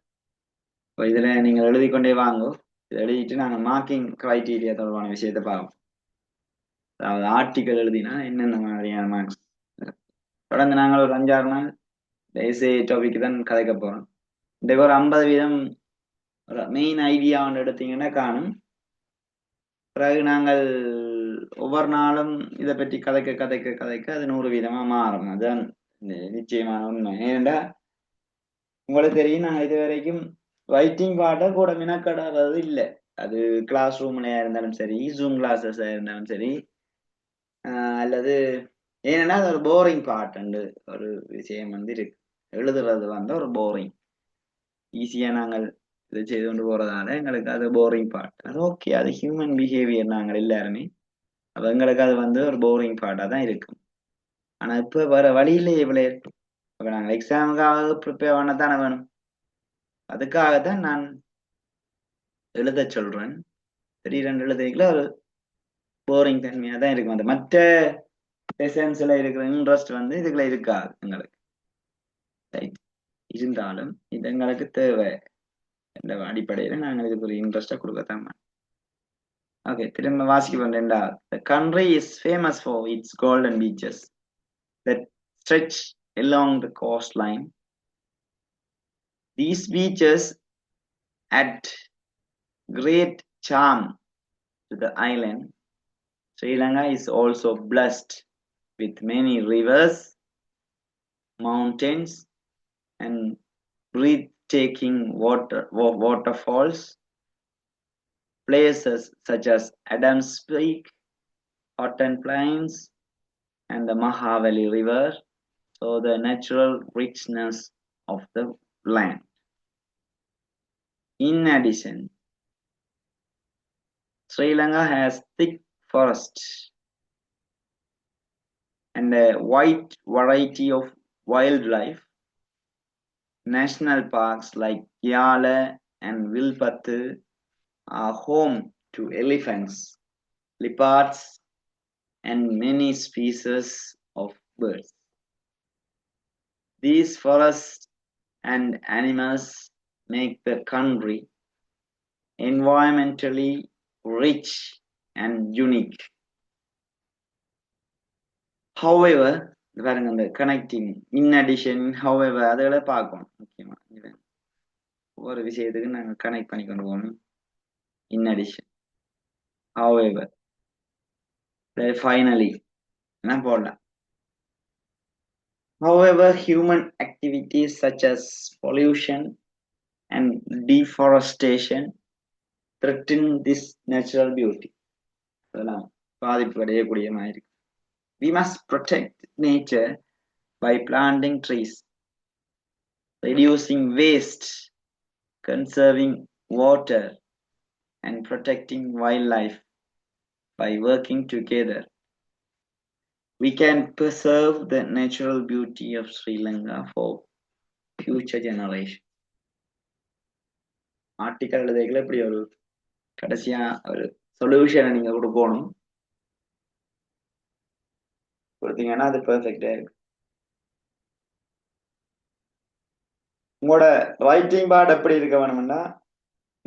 இப்போ இதுல நீங்கள் எழுதி கொண்டே வாங்கோ. இதை எழுதிட்டு நாங்கள் மார்க்கிங் கிரைட்டீரியா தொடர்பான விஷயத்தை பார்ப்போம். அதாவது ஆர்டிக்கல் எழுதினா என்னென்ன மாதிரியான மார்க்ஸ். தொடர்ந்து நாங்கள் ஒரு 5-6 நாள் எஸ்ஏ டாபிக் தான் கதைக்க போறோம். இன்றைக்கு ஒரு 50% ஒரு மெயின் ஐடியா ஒன்று எடுத்தீங்கன்னா காணும். பிறகு நாங்கள் ஒவ்வொரு நாளும் இதை பற்றி கதைக்க கதைக்க கதைக்க அது 100% மாறும். அதுதான் நிச்சயமான உண்மை. ஏனென்றா உங்களுக்கு தெரியும், நாங்கள் இது வரைக்கும் ரைட்டிங் பாட்டை கூட மினக்கடாதது இல்லை. அது கிளாஸ் ரூம்லயா இருந்தாலும் சரி, ஜூம் கிளாஸஸ் இருந்தாலும் சரி, அல்லது ஏன்னா அது ஒரு போரிங் பார்ட் ஒரு விஷயம் வந்து இருக்கு. எழுதுறது வந்து ஒரு போரிங். ஈஸியா நாங்கள் இதை செய்து கொண்டு போறதால எங்களுக்கு அது போரிங் பார்ட். அது ஓகே, அது ஹியூமன் பிஹேவியர். நாங்கள் எல்லாருமே அப்ப எங்களுக்கு அது வந்து ஒரு போரிங் பார்ட்டா தான் இருக்கும். ஆனா இப்ப வேற வழியிலேயே இவ்வளவு அப்ப நாங்கள் எக்ஸாமுக்காக ப்ரிப்பேர் பண்ணத்தானே வேணும். அதுக்காகத்தான் நான் எழுத சொல்றேன். 2 எழுதுறீங்களா ஒரு போரிங் தன்மையா தான் இருக்கும். அந்த மற்ற செஷன்ஸ்ல இருக்கிற இன்ட்ரெஸ்ட் வந்து இதுக்குள்ள இருக்காது எங்களுக்கு. ரைட்? இருந்தாலும் இது எங்களுக்கு தேவை என்ற அடிப்படையில நாங்கள் இதுக்கு ஒரு இன்ட்ரெஸ்டா கொடுக்கத்தான். ஓகே, திரும்ப வாசிக்க பண்றேன்டா. The country is famous for its golden beaches that stretch along the coastline. These beaches add great charm to the island. Sri Lanka is also blessed with many rivers, mountains, and breathtaking waterfalls. Places such as Adams Peak, Cotton Plains, and the Mahavali River show the natural richness of the land. In addition, Sri Lanka has thick forests and a wide variety of wildlife. National parks like Yala and Vilpattu are home to elephants, leopards, and many species of birds. These forests and animals make the country environmentally rich and unique. However, பாருங்க அந்த connecting, in addition, however அதுகளை பார்க்கணும் முக்கியமா. ஒவ்வொரு விஷயத்துக்கு நாங்க connect பண்ணி கொண்டு போகணும். இன் அடிஷன், however, finally என்ன போடலாம். However, human activities such as pollution and deforestation threaten this natural beauty. அதெல்லாம் பாதிப்பு அடையக்கூடிய மாதிரி. We must protect nature by planting trees, reducing waste, conserving water, and protecting wildlife. By working together, we can preserve the natural beauty of Sri Lanka for future generations. Article எழுதுறதுல இப்படி ஒரு கடைசியா ஒரு சொல்யூஷனை நீங்க கொடுக்கணும். கொடுத்தீங்கன்னா அது பெர்ஃபெக்டா இருக்கும். உங்களோட ரைட்டிங் பார்ட் எப்படி இருக்க வேணும்னா,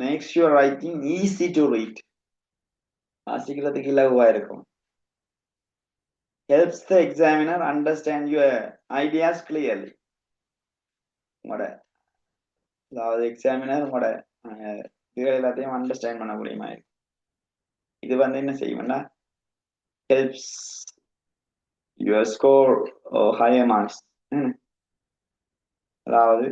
makes your writing easy to read. வாசிக்கிறதுக்கு இலகுவா இருக்கும். Helps the examiner understand your ideas clearly. உங்களோட அதாவது எக்ஸாமினர் உங்களோட இதுகள் எல்லாத்தையும் அண்டர்ஸ்டாண்ட் பண்ணக்கூடிய மாதிரி. இது வந்து என்ன செய்யும்னா, helps your score higher marks. அதாவது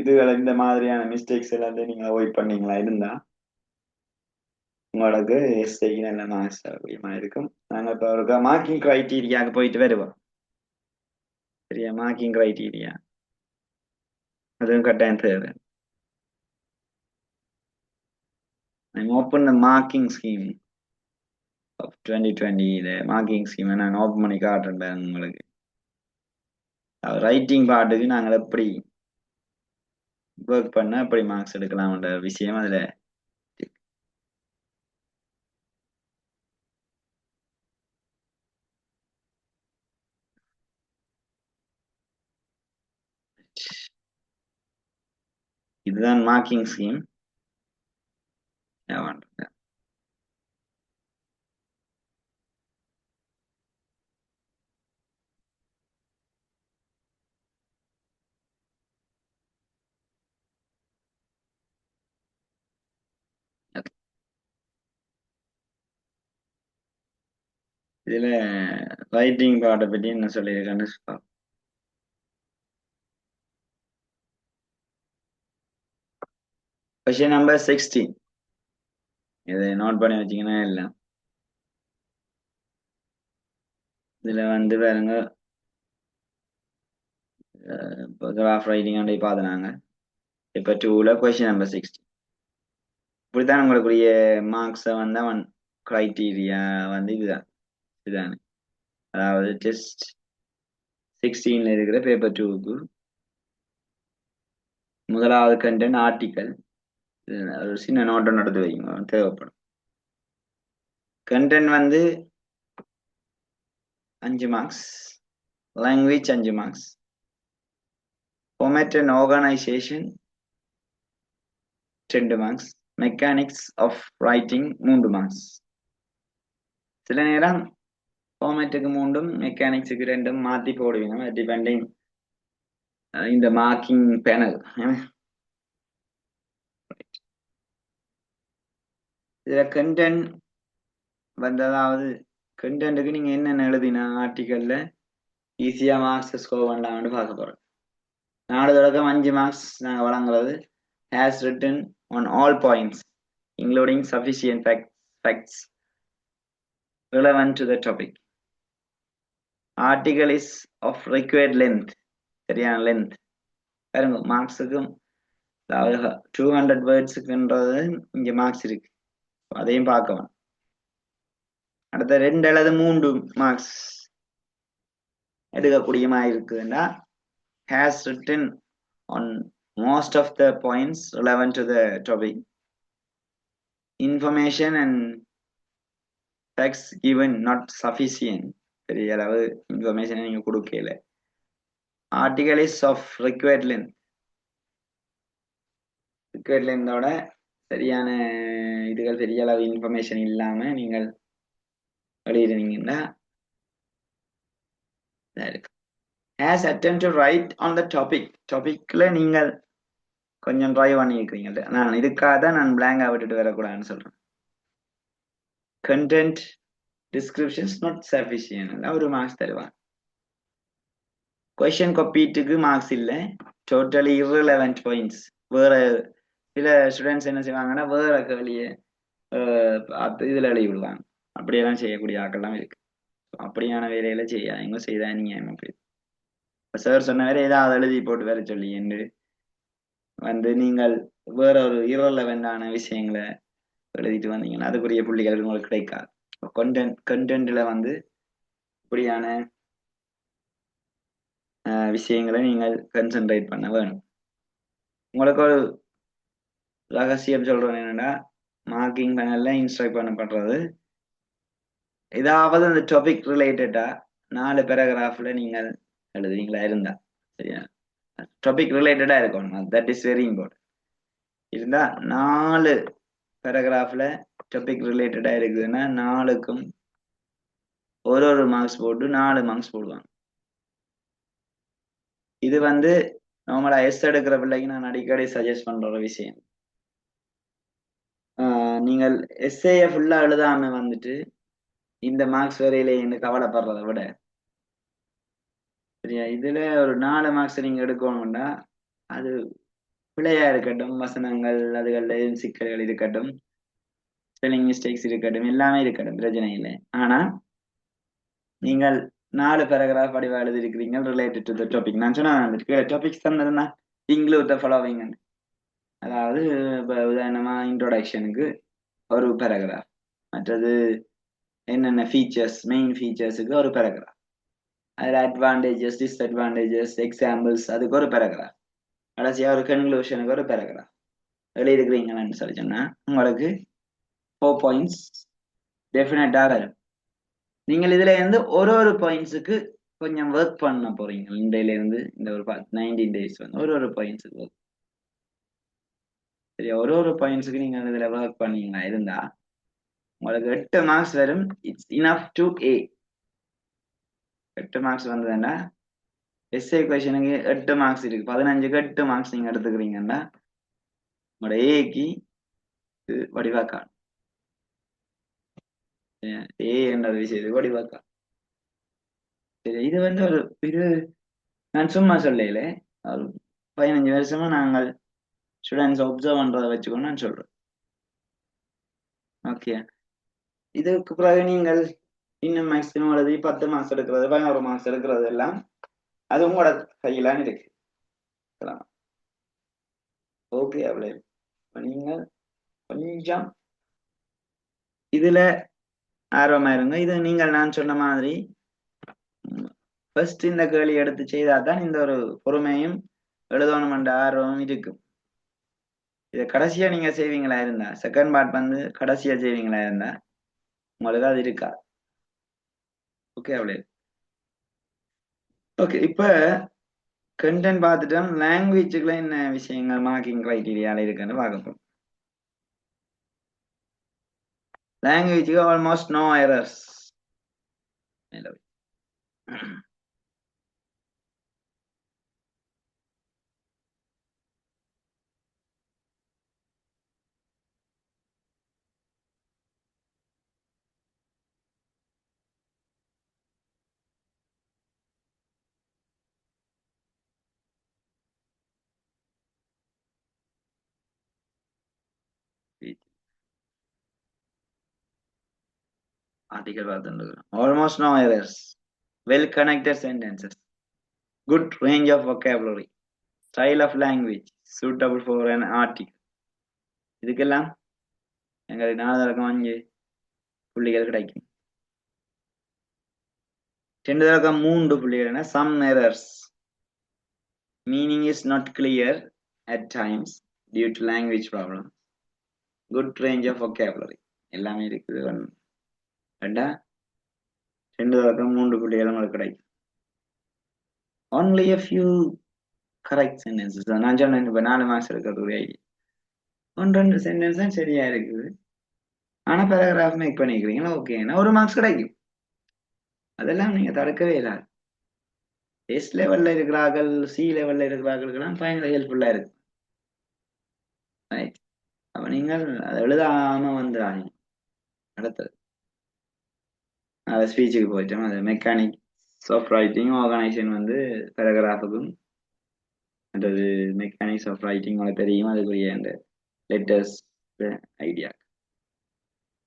இதுகளை இந்த மாதிரியான மிஸ்டேக்ஸ் எல்லாத்தையும் நீங்க அவாய்ட் பண்ணீங்களா இருந்தா உங்களுக்கு எஸ்ஐக்கு நல்ல மார்க்ஸ் தரக்கூடியமா இருக்கும். நாங்க இப்போ ஒரு மார்க்கிங் கிரைட்டீரியாவுக்கு போயிட்டு வருவோம். சரியா? மார்க்கிங் கிரைட்டீரியா அதுவும் கட்டாயம் தேவை. I'm open the marking scheme of 2020. The marking scheme நான் ஓப்பன் பண்ணி காட்டுறேன் உங்களுக்கு. ரைட்டிங் பார்ட்டுக்கு நாங்கள் எப்படி ஒர்க் பண்ண எப்படி மார்க்ஸ் எடுக்கலாம்ன்ற விஷயம் அதுல இதுதான் மார்க்கிங் ஸ்கீம். இதுல ரைட்டிங் பார்ட்டை பற்றி என்ன சொல்லியிருக்கேன்னு கொஸ்டின் நம்பர் 16. இதை நோட் பண்ணி வச்சீங்கன்னா எல்லாம் இதுல வந்து பாருங்க, கிராஃப் ரைட்டிங் அப்படி பார்த்துனாங்க. இப்போ 2ல கொஸ்டின் நம்பர் 16. இப்படித்தான் உங்களுக்குரிய மார்க்ஸை வந்து அவன் கிரைட்டீரியா வந்து இதுதானே. அதாவது டெஸ்ட் 16ல இருக்கிற பேப்பர் 2க்கு முதலாவது கண்டென்ட் ஆர்டிக்கல். ஒரு சின்ன நோட்டை நடத்து வைங்க, தேவைப்படும். கண்டென்ட் வந்து 5 marks, language 5 marks, format and organization 2 marks, mechanics of writing 3 marks. சில நேரம் ஃபார்மேட்டுக்கு 3ம் மெக்கானிக்ஸுக்கு 2ம் மாற்றி போடுவீங்க, டிபெண்டிங் இந்த மார்க்கிங் பேனல். இதுல கண்டென்ட் வந்து, அதாவது கண்டென்ட்டுக்கு நீங்க என்னென்ன எழுதினா ஆர்டிக்கல்ல ஈஸியா மார்க்ஸ் ஸ்கோர் பண்ணலாம்னு பார்க்க போறோம். 4 தொடக்கம் 5 மார்க்ஸ் நாங்கள் வழங்குறது. has written on all points including sufficient facts relevant to the topic. Article is of required length. சரியான லென்த் பாருங்க. மார்க்ஸுக்கும் 200 வேர்ட்ஸுக்குன்றது இங்க மார்க்ஸ் இருக்கு, அதையும் பார்க்கலாம். அடுத்த 2 அல்லது 3 மார்க்ஸ் எடுக்கக்கூடிய மாதிரி இருக்குதுன்னா has written on most of the points relevant to the topic. Information and facts given not sufficient. பெரிய அளவு இன்ஃபர்மேஷன் நீங்க கொடுக்கல. Article is of required length. Required லென்த்தோட சரியான இதுகள் பெரிய அளவு இன்ஃபர்மேஷன் இல்லாம நீங்கள் எழுதினீங்கன்னா has attempt to write on the topic. டாபிக்ல நீங்கள் கொஞ்சம் ட்ரை பண்ணியிருக்கிறீங்க. நான் இதுக்காக தான் நான் பிளாங்கா விட்டுட்டு வரக்கூடாதுன்னு சொல்றேன். கண்டென்ட் டிஸ்கிரிப்ஷன்ஸ் நாட் சஃபிஷியன்ட், ஒரு மார்க்ஸ் தருவாங்க. கொஸ்டின் காப்பீட்டுக்கு மார்க்ஸ் இல்லை, டோட்டலி irrelevant பாயிண்ட்ஸ். வேற சில ஸ்டூடெண்ட்ஸ் என்ன செய்வாங்கன்னா வேற கேள்வியை இதுல எழுதி விடுவாங்க. அப்படியெல்லாம் செய்யக்கூடிய ஆக்கெல்லாம் இருக்கு. அப்படியான வேலையில செய்யாதீங்க, செய்தா நீங்க சார் சொன்ன வேற ஏதாவது எழுதி போட்டு வேற சொல்லி என்று வந்து நீங்கள் வேற ஒரு irrelevant விஷயங்களை எழுதிட்டு வந்தீங்கன்னா அதுக்குரிய புள்ளிகள் உங்களுக்கு கிடைக்காது. கண்டென்ட்ல வந்து இப்படியான விஷயங்களை நீங்கள் கன்சென்ட்ரேட் பண்ண வேணும். உங்களுக்கு ஒரு ரகசியம் சொல்றேன் என்னன்னா, மார்க்கிங் பேனல்ல இன்ஸ்ட்ரக்ட் பண்ணப்படுறது ஏதாவது அந்த டாபிக் ரிலேட்டடா 4 பேராகிராஃப்ல நீங்கள் எழுதுவீங்களா இருந்தா சரியா, டாபிக் ரிலேட்டடா இருக்கணும். That is very important. இருந்தா 4 பேராகிராஃப்ல டாபிக் ரிலேட்டடா இருக்குதுன்னா 4க்கும் ஒரு மார்க்ஸ் போட்டு 4 மார்க்ஸ் போடுவாங்க. இது வந்து நார்மலா எஸ் எடுக்கிற பிள்ளைக்கு நான் அடிக்கடி சஜஸ்ட் பண்ற ஒரு விஷயம். நீங்கள் எஸ்ஏய ஃபுல்லா எழுதாம வந்துட்டு இந்த மார்க்ஸ் வரையிலேன்னு கவலைப்படுறதை விட சரியா, இதுல ஒரு 4 மார்க்ஸ் நீங்க எடுக்கணும்னா அது பிழையா இருக்கட்டும், வசனங்கள் அதுகள்ல சிக்கல்கள் இருக்கட்டும், ஸ்பெல்லிங் மிஸ்டேக்ஸ் இருக்கட்டும், எல்லாமே இருக்கட்டும், பிரச்சனை இல்லை. ஆனா நீங்கள் 4 பேராகிராஃப் வடிவா எழுதிருக்கிறீங்க ரிலேட்டட் டு த டாபிக். நான் சொன்னா டாபிக்ஸ் தந்திருந்தா இன்க்ளூட் த ஃபாலோவிங். அதாவது உதாரணமா இன்ட்ரோடக்ஷனுக்கு ஒரு பேராகிராஃப், மற்றது என்னென்ன ஃபீச்சர்ஸ் மெயின் ஃபீச்சர்ஸுக்கு ஒரு பேராகிராஃப், அதில் அட்வான்டேஜஸ் டிஸ்அட்வான்டேஜஸ் எக்ஸாம்பிள்ஸ் அதுக்கு ஒரு பேராகிராஃப், கடைசியாக ஒரு கன்க்ளூஷனுக்கு ஒரு பேராகிராஃப் எழுதிருக்கிறீங்கன்னு சொல்லி சொன்னா உங்களுக்கு 4 பாயிண்ட்ஸ் டெஃபினட்டா வரும். நீங்கள் இதுல இருந்து ஒரு பாயிண்ட்ஸுக்கு கொஞ்சம் ஒர்க் பண்ண போறீங்க. இன்றையில இருந்து இந்த ஒரு 19 டேஸ் வந்து ஒரு பாயிண்ட்ஸுக்கு ஒர்க். சரி, ஒரு பாயிண்ட்ஸுக்கு நீங்க இதுல ஒர்க் பண்ணீங்கன்னா இருந்தா உங்களுக்கு 8 மார்க்ஸ் வரும். It's enough to a. 8 marks வந்ததுன்னா எஸ்ஏ கொஸ்டினுக்கு 8 மார்க்ஸ் இருக்கு. 15க்கு 8 மார்க்ஸ் நீங்க எடுத்துக்கிறீங்கன்னா உங்களோட ஏக்கு வடிவாக்கா ஏ என்ற விஷயத்துக்கு வடிவாக்கா. சரி, இது வந்து ஒரு இது நான் சும்மா சொல்லல, ஒரு 15 வருஷமா நாங்கள் ஸ்டூடெண்ட்ஸ் ஒப்சர்வ் பண்றதை வச்சுக்கொண்டு நான் சொல்றேன். ஓகே, இதுக்கு பிறகு நீங்கள் இன்னும் மேக்ஸிமம் எழுதி 10 மார்க்ஸ் எடுக்கிறது 11 மார்க்ஸ் எடுக்கிறது எல்லாம் அது உங்களோட கையிலான இருக்கு. ஓகே, அவ்வளவு நீங்க கொஞ்சம் இதுல ஆர்வமா இருங்க. இது நீங்கள் நான் சொன்ன மாதிரி ஃபர்ஸ்ட் இந்த கேள்வி எடுத்து செய்தாதான் இந்த ஒரு பொறுமையும் எழுதணும் என்ற ஆர்வமும் இருக்கும். இதை கடைசியா நீங்க செய்வீங்களா இருந்தா, செகண்ட் பார்ட் வந்து கடைசியா செய்வீங்களா இருந்தா உங்களுக்கு அது இருக்கா. ஓகே, அவ்வளவு. ஓகே, இப்ப கண்டென்ட் பார்த்துட்டோம். லாங்குவேஜுக்குள்ள என்ன விஷயங்கள் மார்க்கிங் கிரைட்டீரியால இருக்குன்னு பார்க்க போறோம். லாங்குவேஜுக்கு ஆல்மோஸ்ட் நோ எரர்ஸ். article பார்த்துருக்கோம். Almost no errors. Well connected sentences. Good range of vocabulary. Style of language suitable for an article. இதுக்கெல்லாம் எங்களுக்கு 4.5 புள்ளிகள் கிடைக்கும். 2.3 புள்ளிகள். Some errors. Meaning is not clear at times due to language problem. Good range of vocabulary. எல்லாமே இருக்குது. 2.3 புள்ளிகள் உங்களுக்கு கிடைக்கும். Only a few correct sentences. நான் சொன்னேன் இப்ப 4 மார்க்ஸ் எடுக்கிறது ஐடியா. 1-2 சென்டென்ஸ் தான் சரியா இருக்குது. ஆனா பேராகிராஃப் மேக் பண்ணிக்கிறீங்களா, ஓகேன்னா 1 மார்க்ஸ் கிடைக்கும். அதெல்லாம் நீங்க தடுக்கவே இல்லை. எஸ் லெவல்ல இருக்கிறார்கள், சி லெவல்ல இருக்கிறார்களுக்கெல்லாம் பயங்கர ஹெல்ப்ஃபுல்லா இருக்கு. ரைட், அப்ப நீங்கள் அதை எழுதாம வந்துடாதீங்க. அடுத்தது அதை ஸ்பீச்சுக்கு போயிட்டோம். அது மெக்கானிக்ஸ் ஆஃப் ரைட்டிங் ஆர்கனைசேஷன் வந்து பேராகிராஃபுக்கும் மற்றது மெக்கானிக்ஸ் ஆஃப் ரைட்டிங் உங்களுக்கு தெரியும். அதுக்குரிய அந்த லெட்டர்ஸ் ஐடியா.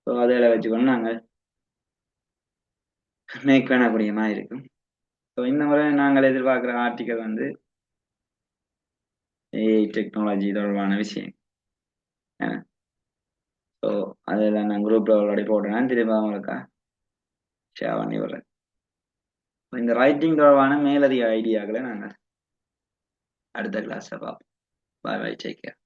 ஸோ அதில் வச்சுக்கொண்டு நாங்கள் மேக் பண்ணக்கூடிய மாதிரி இருக்கும். ஸோ இந்த முறை நாங்கள் எதிர்பார்க்குற ஆர்டிக்கல் வந்து ஏஐ டெக்னாலஜி தொடர்பான விஷயம். ஸோ அதில் நான் குரூப்பில் ஆல்ரெடி போட்டேன், திரும்ப அவங்களுக்கா ஷேர் பண்ணி விடுறேன். இந்த ரைட்டிங் தொடர்பான மேலதிக ஐடியாக்களை நாங்கள் அடுத்த கிளாஸில் பார்ப்போம். பாய் பாய், டேக் கேர்.